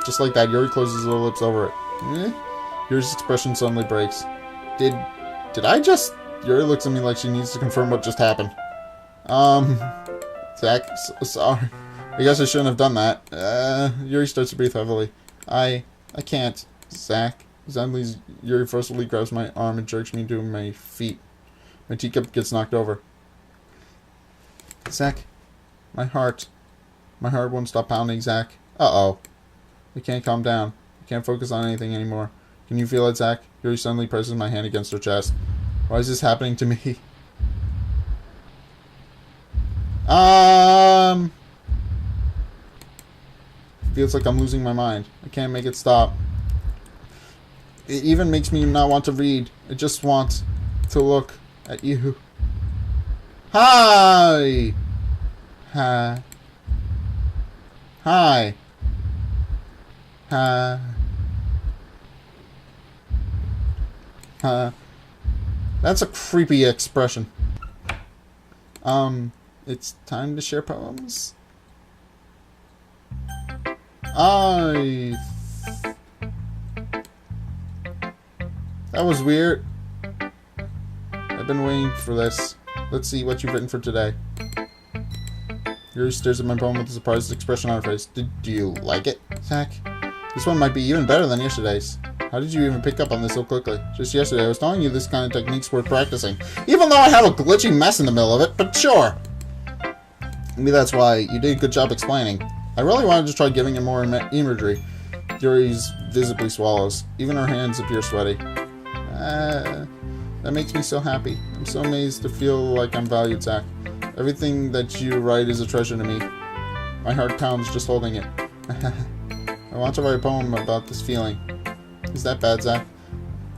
Just like that, Yuri closes her lips over it. Yuri's expression suddenly breaks. Did I just... Yuri looks at me like she needs to confirm what just happened. Zack, sorry. I guess I shouldn't have done that. Yuri starts to breathe heavily. I can't. Zack. Suddenly, Yuri forcefully grabs my arm and jerks me to my feet. My teacup gets knocked over. Zack. My heart won't stop pounding, Zack. Uh-oh. I can't calm down. I can't focus on anything anymore. Can you feel it, Zack? Yuri suddenly presses my hand against her chest. Why is this happening to me? Feels like I'm losing my mind. I can't make it stop. It even makes me not want to read. I just want to look at you. Hi! Hi. Hi. Hi. That's a creepy expression. It's time to share poems. That was weird. I've been waiting for this. Let's see what you've written for today. Yuri stares at my poem with a surprised expression on her face. Did you like it, Zack? This one might be even better than yesterday's. How did you even pick up on this so quickly? Just yesterday, I was telling you this kind of technique's worth practicing. Even though I have a glitchy mess in the middle of it, but sure. Maybe that's why you did a good job explaining. I really wanted to try giving it more imagery. Yuri's visibly swallows. Even her hands appear sweaty. That makes me so happy. I'm so amazed to feel like I'm valued, Zack. Everything that you write is a treasure to me. My heart pounds just holding it. I want to write a poem about this feeling. Is that bad, Zack?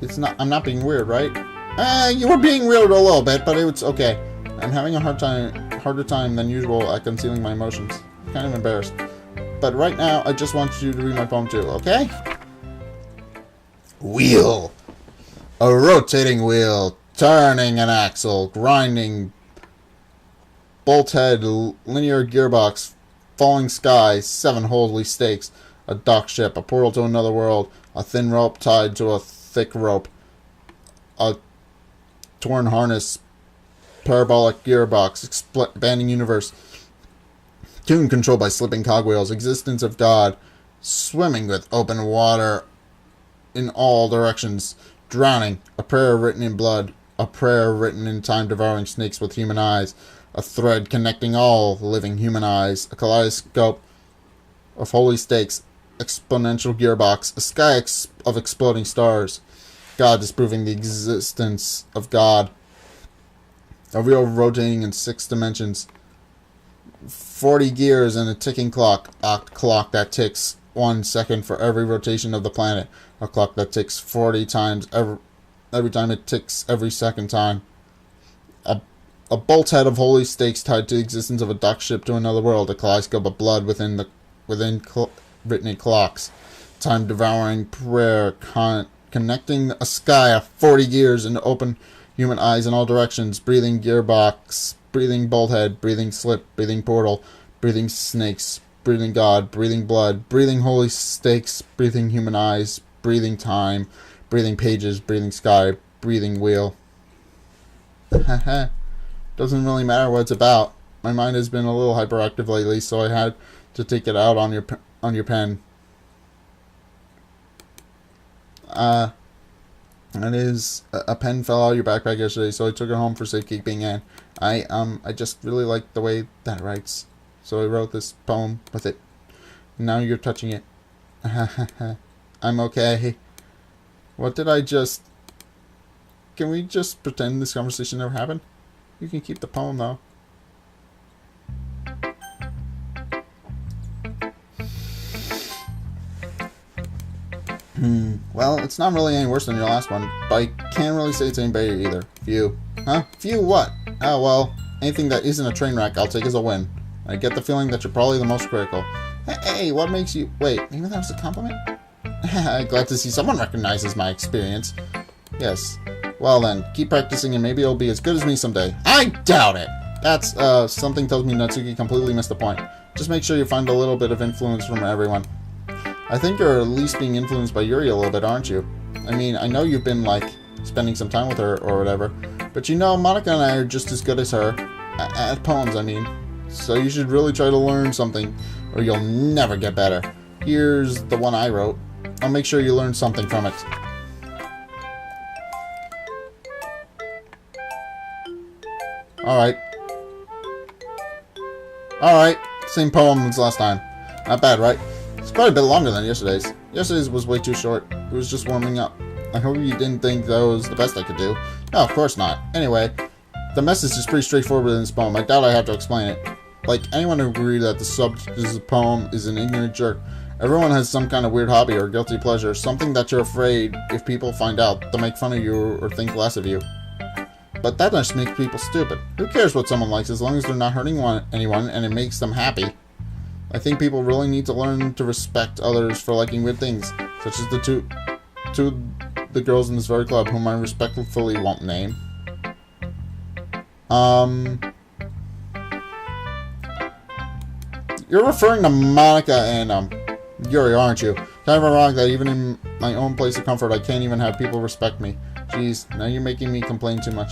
It's not. I'm not being weird, right? You were being weird a little bit, but it's okay. I'm having a harder time than usual at concealing my emotions. I'm kind of embarrassed. But right now, I just want you to read my poem too, okay? Wheel. A rotating wheel, turning an axle, grinding, bolt head, linear gearbox, falling sky, 7 holy stakes, a dock ship, a portal to another world, a thin rope tied to a thick rope, a torn harness, parabolic gearbox, expanding universe, tune controlled by slipping cogwheels, existence of God, swimming with open water in all directions, drowning, a prayer written in blood, a prayer written in time devouring snakes with human eyes, a thread connecting all living human eyes, a kaleidoscope of holy stakes, exponential gearbox, a sky of exploding stars, God disproving the existence of God, a wheel rotating in 6 dimensions, 40 gears and a ticking clock, a clock that ticks 1 second for every rotation of the planet, a clock that ticks 40 times every time it ticks every second time, a bolt head of holy stakes tied to the existence of a dock ship to another world, a kaleidoscope of blood written in clocks, time devouring prayer connecting a sky of 40 gears and open human eyes in all directions, breathing gearbox, breathing bolt head, breathing slip, breathing portal, breathing snakes, breathing God, breathing blood, breathing holy stakes, breathing human eyes, breathing time, breathing pages, breathing sky, breathing wheel. Doesn't really matter what it's about. My mind has been a little hyperactive lately, so I had to take it out on your pen. That is, a pen fell out of your backpack yesterday, so I took it home for safekeeping, and I just really like the way that it writes. So I wrote this poem with it. Now you're touching it. I'm okay. What did I just... Can we just pretend this conversation never happened? You can keep the poem, though. Well, it's not really any worse than your last one, but I can't really say it's any better either. Phew. Huh? Phew what? Oh, well, anything that isn't a train wreck I'll take as a win. I get the feeling that you're probably the most critical. Hey, what makes you... Wait, maybe that was a compliment? Glad to see someone recognizes my experience. Yes. Well then, keep practicing and maybe it'll be as good as me someday. I doubt it! That's, something tells me Natsuki completely missed the point. Just make sure you find a little bit of influence from everyone. I think you're at least being influenced by Yuri a little bit, aren't you? I mean, I know you've been, like, spending some time with her or whatever, but you know, Monika and I are just as good as her. At poems, I mean. So you should really try to learn something, or you'll never get better. Here's the one I wrote. I'll make sure you learn something from it. Alright, same poem as last time. Not bad, right? It's quite a bit longer than yesterday's. Yesterday's was way too short. It was just warming up. I hope you didn't think that was the best I could do. No, of course not. Anyway, the message is pretty straightforward in this poem. I doubt I have to explain it. Like, anyone who would agree that the subject of the poem is an ignorant jerk. Everyone has some kind of weird hobby or guilty pleasure, something that you're afraid if people find out, they'll make fun of you or think less of you. But that just makes people stupid. Who cares what someone likes as long as they're not hurting anyone and it makes them happy? I think people really need to learn to respect others for liking weird things, such as the two the girls in this very club whom I respectfully won't name. You're referring to Monika and Yuri, aren't you? Kind of ironic that even in my own place of comfort I can't even have people respect me. Jeez, now you're making me complain too much.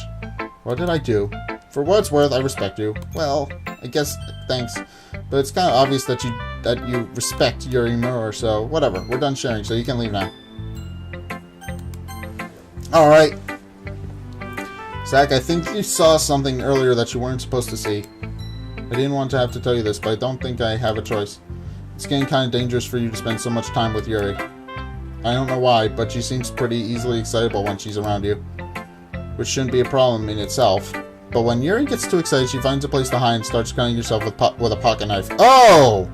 What did I do? For what it's worth, I respect you. Well, I guess thanks. But it's kind of obvious that you respect Yuri more, so whatever. We're done sharing, so you can leave now. Alright. Zack, I think you saw something earlier that you weren't supposed to see. I didn't want to have to tell you this, but I don't think I have a choice. It's getting kind of dangerous for you to spend so much time with Yuri. I don't know why, but she seems pretty easily excitable when she's around you. Which shouldn't be a problem in itself. But when Yuri gets too excited, she finds a place to hide and starts cutting herself with a pocket knife. Oh!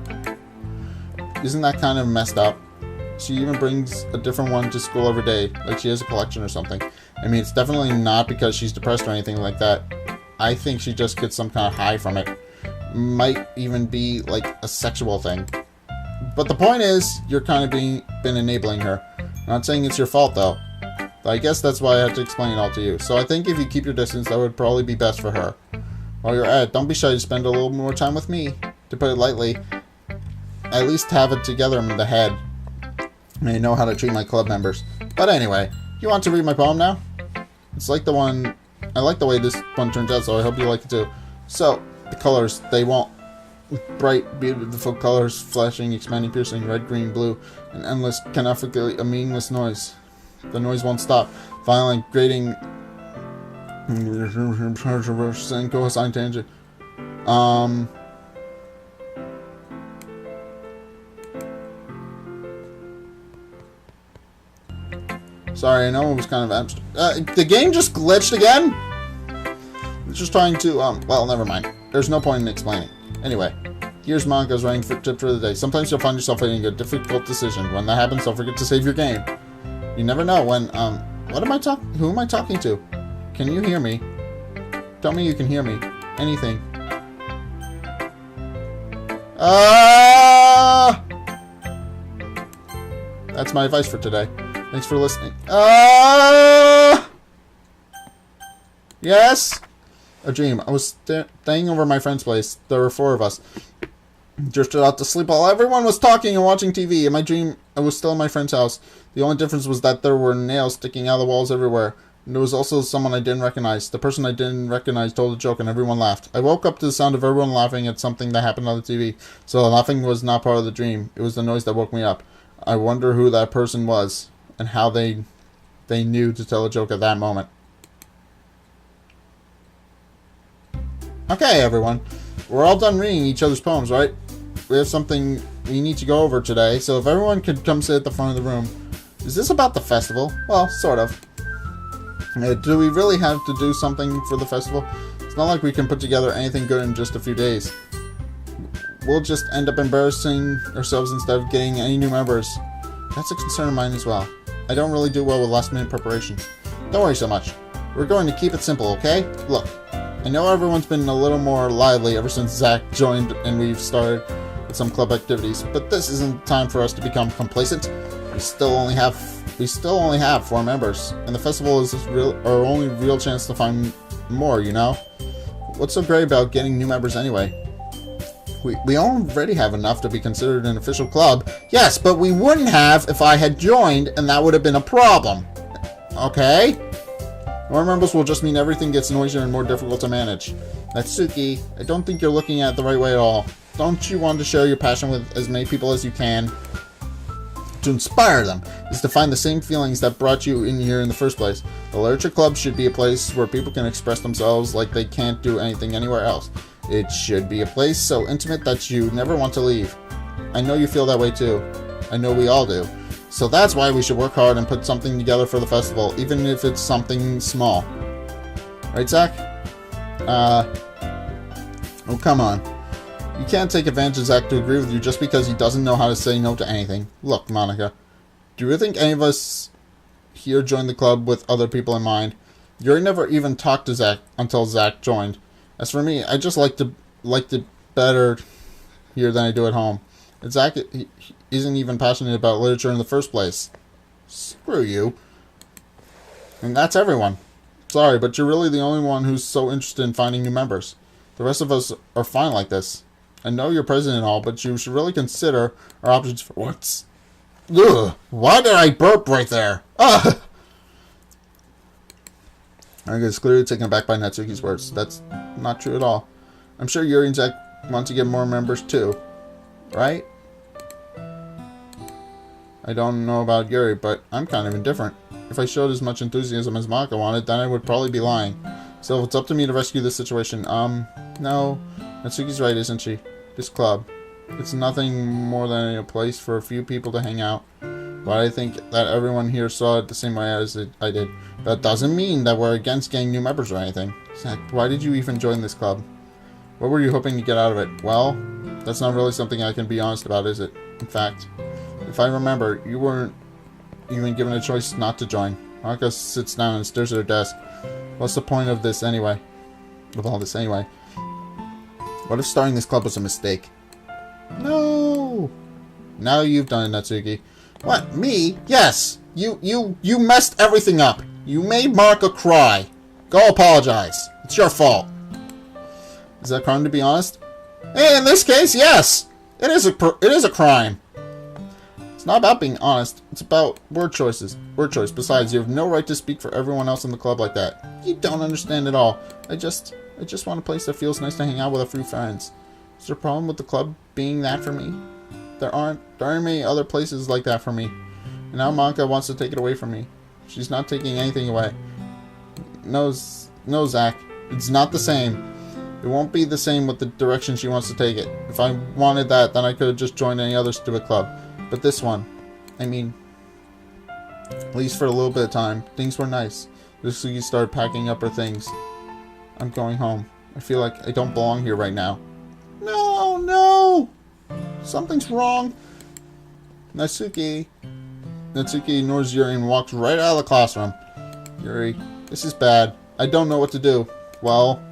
Isn't that kind of messed up? She even brings a different one to school every day, like she has a collection or something. I mean, it's definitely not because she's depressed or anything like that. I think she just gets some kind of high from it. Might even be like a sexual thing. But the point is, you're kind of been enabling her. Not saying it's your fault, though. I guess that's why I have to explain it all to you. So I think if you keep your distance, that would probably be best for her. While you're at it, don't be shy to spend a little more time with me. To put it lightly, at least have it together in the head. I know how to treat my club members. But anyway, you want to read my poem now? It's like the one... I like the way this one turns out, so I hope you like it too. So, the colors, they won't. Bright, beautiful colors, flashing, expanding, piercing, red, green, blue, and endless, canonically a meaningless noise. The noise won't stop. Violent, grating, cosine tangent. Sorry, I know it was kind of abstract. The game just glitched again? It's just trying to, well, never mind. There's no point in explaining. Anyway, here's Monika's writing tip for the day. Sometimes you'll find yourself making a difficult decision. When that happens, don't forget to save your game. You never know when, who am I talking to? Can you hear me? Tell me you can hear me. Anything. That's my advice for today. Thanks for listening. Yes? A dream. I was staying over at my friend's place. There were 4 of us. Drifted out to sleep while everyone was talking and watching TV. In my dream, I was still in my friend's house. The only difference was that there were nails sticking out of the walls everywhere. And there was also someone I didn't recognize. The person I didn't recognize told a joke and everyone laughed. I woke up to the sound of everyone laughing at something that happened on the TV. So the laughing was not part of the dream. It was the noise that woke me up. I wonder who that person was and how they knew to tell a joke at that moment. Okay, everyone. We're all done reading each other's poems, right? We have something we need to go over today, so if everyone could come sit at the front of the room. Is this about the festival? Well, sort of. Do we really have to do something for the festival? It's not like we can put together anything good in just a few days. We'll just end up embarrassing ourselves instead of getting any new members. That's a concern of mine as well. I don't really do well with last-minute preparations. Don't worry so much. We're going to keep it simple, okay? Look, I know everyone's been a little more lively ever since Zack joined and we've started with some club activities, but this isn't time for us to become complacent. We still only have 4 members, and the festival is our only real chance to find more, you know? What's so great about getting new members anyway? We already have enough to be considered an official club. Yes, but we wouldn't have if I had joined, and that would have been a problem. Okay? More members will just mean everything gets noisier and more difficult to manage. Natsuki, I don't think you're looking at it the right way at all. Don't you want to share your passion with as many people as you can? To inspire them is to find the same feelings that brought you in here in the first place. The literature club should be a place where people can express themselves like they can't do anything anywhere else. It should be a place so intimate that you never want to leave. I know you feel that way too. I know we all do. So that's why we should work hard and put something together for the festival, even if it's something small. Right, Zack? Oh, come on. You can't take advantage of Zack to agree with you just because he doesn't know how to say no to anything. Look, Monika, do you really think any of us here joined the club with other people in mind? Yuri never even talked to Zack until Zack joined. As for me, I just liked it better here than I do at home. And Zack he isn't even passionate about literature in the first place. Screw you. And that's everyone. Sorry, but you're really the only one who's so interested in finding new members. The rest of us are fine like this. I know you're president and all, but you should really consider our options for once. Ugh! Why did I burp right there? Ugh! I was clearly taken aback by Natsuki's words. That's not true at all. I'm sure Yuri and Zack want to get more members too. Right? I don't know about Yuri, but I'm kind of indifferent. If I showed as much enthusiasm as Monika wanted, then I would probably be lying. So it's up to me to rescue this situation. No. Natsuki's right, isn't she? This club. It's nothing more than a place for a few people to hang out. But I think that everyone here saw it the same way as I did. That doesn't mean that we're against getting new members or anything. Zack, why did you even join this club? What were you hoping to get out of it? Well, that's not really something I can be honest about, is it? In fact, if I remember, you weren't even given a choice not to join. Monika sits down and stares at her desk. What's the point of this anyway? Of all this anyway? What if starting this club was a mistake? No! Now you've done it, Natsuki. What? Me? Yes! You messed everything up. You made Monika cry. Go apologize. It's your fault. Is that a crime to be honest? Hey, in this case, yes! It is a crime. It's not about being honest. It's about word choices. Word choice. Besides, you have no right to speak for everyone else in the club like that. You don't understand at all. I just want a place that feels nice to hang out with a few friends. Is there a problem with the club being that for me? There aren't many other places like that for me. And now Monika wants to take it away from me. She's not taking anything away. No, Zack. It's not the same. It won't be the same with the direction she wants to take it. If I wanted that, then I could have just joined any other stupid club. But this one, I mean, at least for a little bit of time, things were nice. Natsuki started packing up her things. I'm going home. I feel like I don't belong here right now. No! Something's wrong. Natsuki ignores Yuri and walks right out of the classroom. Yuri, this is bad. I don't know what to do. Well,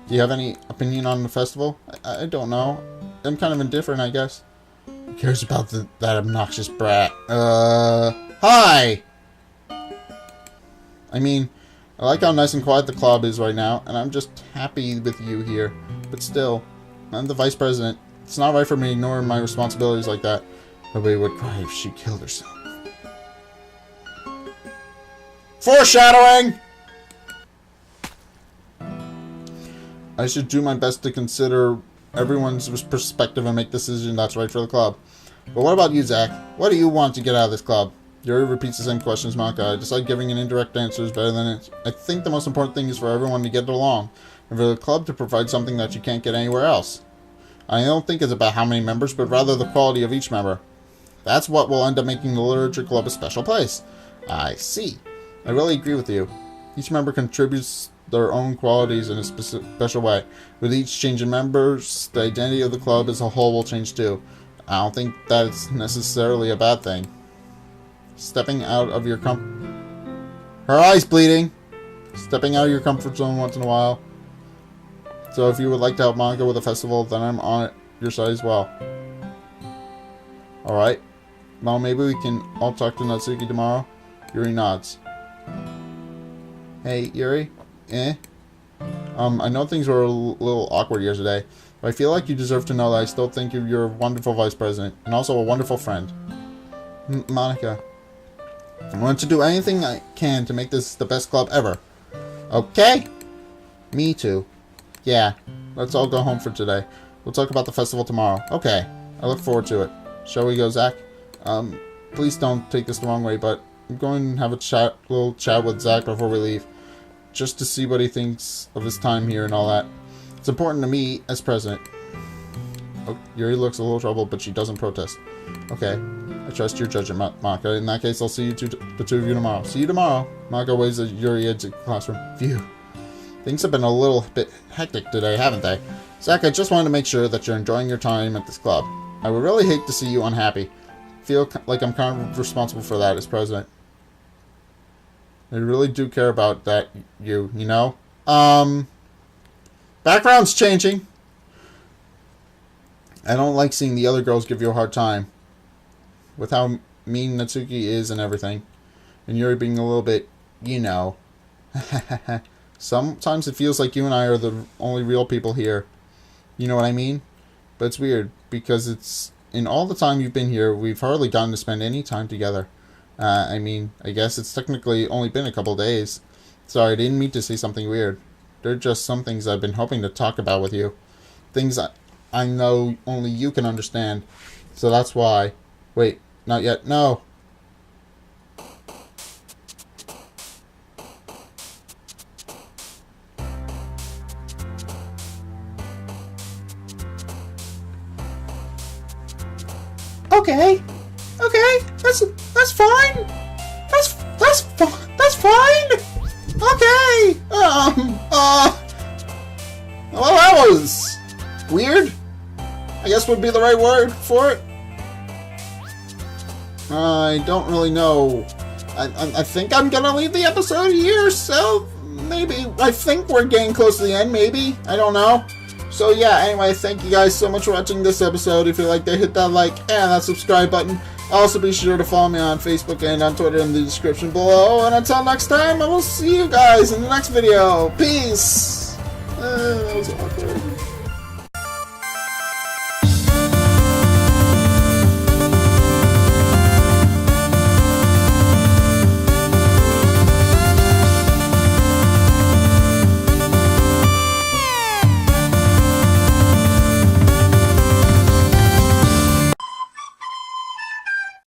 do you have any opinion on the festival? I don't know. I'm kind of indifferent, I guess. Who cares about that obnoxious brat? Hi! I mean, I like how nice and quiet the club is right now, and I'm just happy with you here. But still, I'm the vice president. It's not right for me to ignore my responsibilities like that. Nobody would cry if she killed herself. Foreshadowing! I should do my best to consider everyone's perspective and make the decision that's right for the club. But what about you, Zack? What do you want to get out of this club? Yuri repeats the same questions, Monika. I decide giving an indirect answer is better than it. I think the most important thing is for everyone to get along, and for the club to provide something that you can't get anywhere else. I don't think it's about how many members, but rather the quality of each member. That's what will end up making the Literature Club a special place. I see. I really agree with you. Each member contributes their own qualities in a special way. With each change in members, the identity of the club as a whole will change too. I don't think that's necessarily a bad thing. Stepping out of your Her eye's bleeding! Stepping out of your comfort zone once in a while. So if you would like to help Monika with the festival, then I'm on your side as well. Alright. Well, maybe we can all talk to Natsuki tomorrow. Yuri nods. Hey, Yuri? I know things were a little awkward yesterday, but I feel like you deserve to know that I still think you're a wonderful vice president, and also a wonderful friend. Monika, I want to do anything I can to make this the best club ever. Okay? Me too. Yeah, let's all go home for today. We'll talk about the festival tomorrow. Okay, I look forward to it. Shall we go, Zack? Please don't take this the wrong way, but I'm going to have a little chat with Zack before we leave. Just to see what he thinks of his time here and all that. It's important to me as president. Oh, Yuri looks a little troubled, but she doesn't protest. Okay, I trust your judgment, Monika. In that case, I'll see the two of you tomorrow. See you tomorrow. Monika waves at Yuri into the classroom. Phew. Things have been a little bit hectic today, haven't they? Zack, I just wanted to make sure that you're enjoying your time at this club. I would really hate to see you unhappy. Feel like I'm kind of responsible for that as president. I really do care about that, you know? Background's changing. I don't like seeing the other girls give you a hard time. With how mean Natsuki is and everything. And Yuri being a little bit, you know. Sometimes it feels like you and I are the only real people here. You know what I mean? But it's weird, because it's... In all the time you've been here, we've hardly gotten to spend any time together. I mean, I guess it's technically only been a couple days. Sorry, I didn't mean to say something weird. They're just some things I've been hoping to talk about with you. Things I know only you can understand. So that's why... Wait, not yet. No! Okay, that's fine. That's fine. Okay. Well, that was weird. I guess would be the right word for it. I don't really know. I think I'm gonna leave the episode here. So maybe I think we're getting close to the end. Maybe I don't know. So yeah, anyway, thank you guys so much for watching this episode. If you liked it, hit that like and that subscribe button. Also, be sure to follow me on Facebook and on Twitter in the description below. And until next time, I will see you guys in the next video. Peace! That was awkward.